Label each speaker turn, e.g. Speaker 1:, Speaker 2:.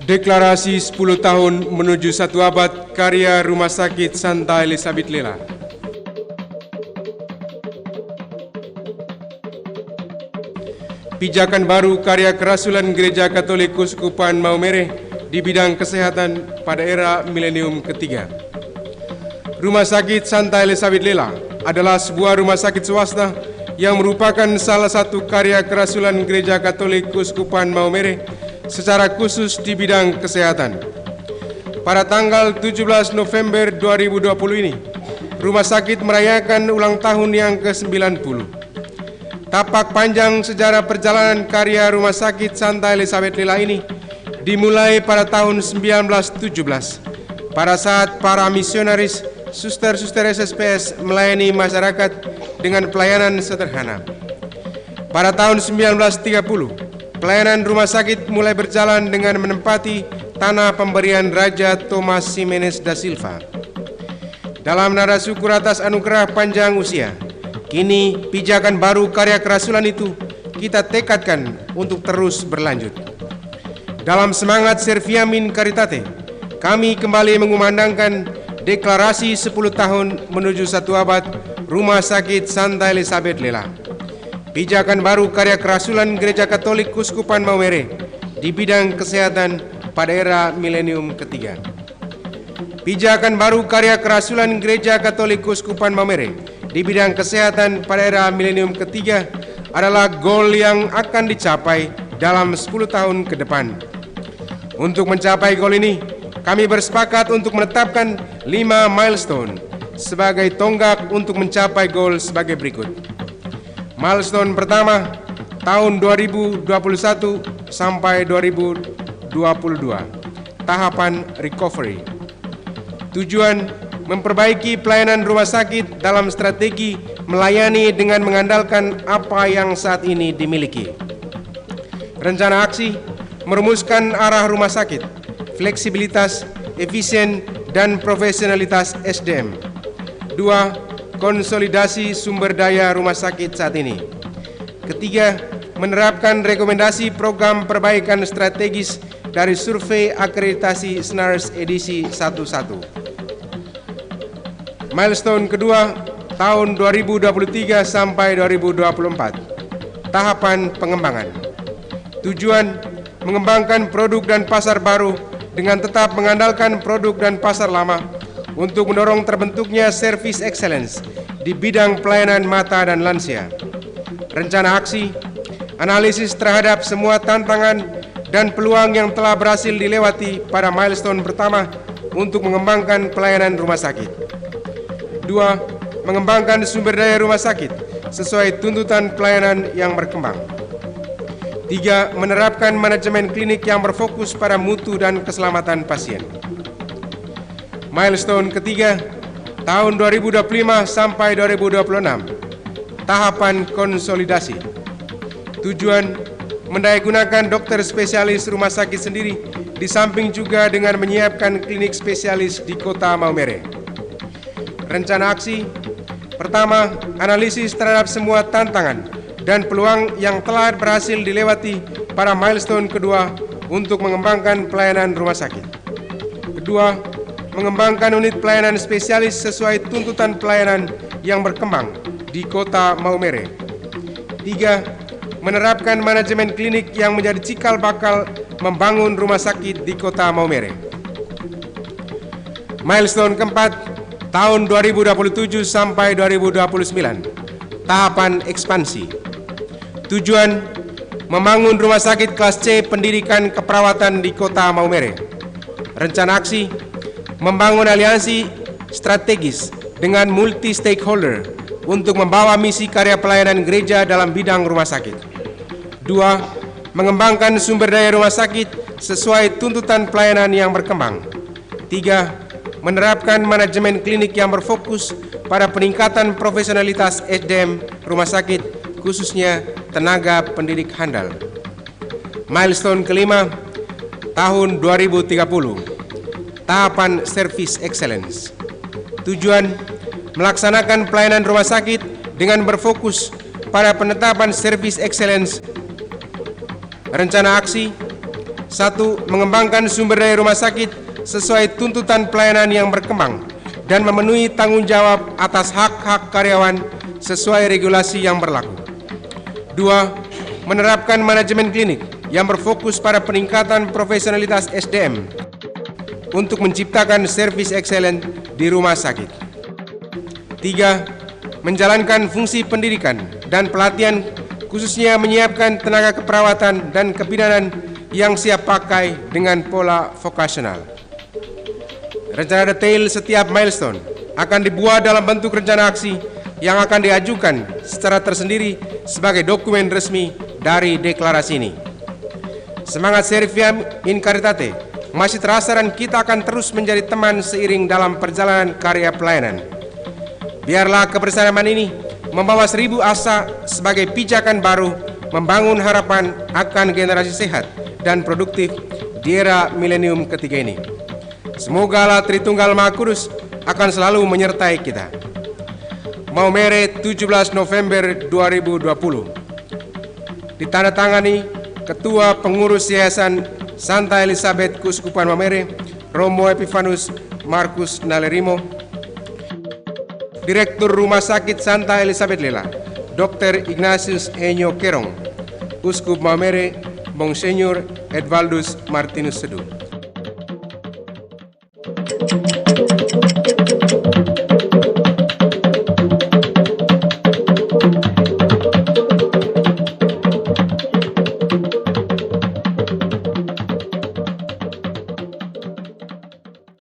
Speaker 1: Deklarasi 10 tahun menuju 1 abad karya Rumah Sakit Santa Elizabeth Lela. Pijakan baru karya kerasulan Gereja Katolik Keuskupan Maumere di bidang kesehatan pada era milenium ketiga. Rumah Sakit Santa Elizabeth Lela adalah sebuah rumah sakit swasta yang merupakan salah satu karya kerasulan Gereja Katolik Keuskupan Maumere secara khusus di bidang kesehatan. Pada tanggal 17 November 2020 ini, rumah sakit merayakan ulang tahun yang ke-90. Tapak panjang sejarah perjalanan karya Rumah Sakit Santa Elizabeth Lela ini dimulai pada tahun 1917, pada saat para misionaris suster-suster SSPS melayani masyarakat dengan pelayanan sederhana. Pada tahun 1930, pelayanan rumah sakit mulai berjalan dengan menempati tanah pemberian Raja Thomas Ximenes da Silva. Dalam nada syukur atas anugerah panjang usia, kini pijakan baru karya kerasulan itu kita tekadkan untuk terus berlanjut. Dalam semangat Serviamin Caritate, kami kembali mengumandangkan deklarasi 10 tahun menuju 1 abad Rumah Sakit Santa Elizabeth Lela. Pijakan baru karya kerasulan Gereja Katolik Keuskupan Maumere di bidang kesehatan pada era milenium ketiga. Pijakan baru karya kerasulan Gereja Katolik Keuskupan Maumere di bidang kesehatan pada era milenium ketiga adalah goal yang akan dicapai dalam 10 tahun ke depan. Untuk mencapai goal ini, kami bersepakat untuk menetapkan 5 milestone sebagai tonggak untuk mencapai goal sebagai berikut. Milestone pertama, tahun 2021 sampai 2022, tahapan recovery. Tujuan memperbaiki pelayanan rumah sakit dalam strategi melayani dengan mengandalkan apa yang saat ini dimiliki. Rencana aksi merumuskan arah rumah sakit, fleksibilitas, efisien, dan profesionalitas SDM. 2. Konsolidasi sumber daya rumah sakit saat ini. Ketiga, menerapkan rekomendasi program perbaikan strategis dari survei akreditasi SNARS edisi 11. Milestone kedua, tahun 2023 sampai 2024, tahapan pengembangan. Tujuan mengembangkan produk dan pasar baru dengan tetap mengandalkan produk dan pasar lama untuk mendorong terbentuknya service excellence di bidang pelayanan mata dan lansia. Rencana aksi, analisis terhadap semua tantangan dan peluang yang telah berhasil dilewati pada milestone pertama untuk mengembangkan pelayanan rumah sakit. 2. Mengembangkan sumber daya rumah sakit sesuai tuntutan pelayanan yang berkembang. 3. Menerapkan manajemen klinik yang berfokus pada mutu dan keselamatan pasien. Milestone ketiga, tahun 2025 sampai 2026, tahapan konsolidasi. Tujuan mendayagunakan dokter spesialis rumah sakit sendiri di samping juga dengan menyiapkan klinik spesialis di kota Maumere. Rencana aksi, pertama, analisis terhadap semua tantangan dan peluang yang telah berhasil dilewati pada milestone kedua untuk mengembangkan pelayanan rumah sakit. Kedua, mengembangkan unit pelayanan spesialis sesuai tuntutan pelayanan yang berkembang di kota Maumere. 3. Menerapkan manajemen klinik yang menjadi cikal bakal membangun rumah sakit di kota Maumere. Milestone keempat, tahun 2027 sampai 2029, tahapan ekspansi. Tujuan membangun rumah sakit kelas C pendidikan keperawatan di kota Maumere. Rencana aksi membangun aliansi strategis dengan multi stakeholder untuk membawa misi karya pelayanan gereja dalam bidang rumah sakit. 2. Mengembangkan sumber daya rumah sakit sesuai tuntutan pelayanan yang berkembang. 3. Menerapkan manajemen klinik yang berfokus pada peningkatan profesionalitas SDM rumah sakit, khususnya tenaga pendidik handal. Milestone kelima, tahun 2030, tahapan service excellence. Tujuan melaksanakan pelayanan rumah sakit dengan berfokus pada penetapan Service Excellence. Rencana aksi: 1. Mengembangkan sumber daya rumah sakit sesuai tuntutan pelayanan yang berkembang dan memenuhi tanggung jawab atas hak-hak karyawan sesuai regulasi yang berlaku. 2. Menerapkan manajemen klinik yang berfokus pada peningkatan profesionalitas SDM untuk menciptakan service excellent di rumah sakit. 3. Menjalankan fungsi pendidikan dan pelatihan, khususnya menyiapkan tenaga keperawatan dan kebidanan yang siap pakai dengan pola vokasional. Rencana detail setiap milestone akan dibuat dalam bentuk rencana aksi yang akan diajukan secara tersendiri sebagai dokumen resmi dari deklarasi ini. Semangat Serviam in Caritate masih terasa dan kita akan terus menjadi teman seiring dalam perjalanan karya pelayanan. Biarlah kebersamaan ini membawa 1000 asa sebagai pijakan baru membangun harapan akan generasi sehat dan produktif di era milenium ketiga ini. Semoga Allah Tritunggal Maha Kudus akan selalu menyertai kita. Maumere, 17 November 2020. Ditandatangani Ketua Pengurus Yayasan Santa Elizabeth Keuskupan Maumere, Romo Epifanus Markus Nalerimo. Direktur Rumah Sakit Santa Elizabeth Lela, Dr. Ignatius Enyo Kerong. Uskup Maumere, Monsignor Edvaldus Martinus Seduh.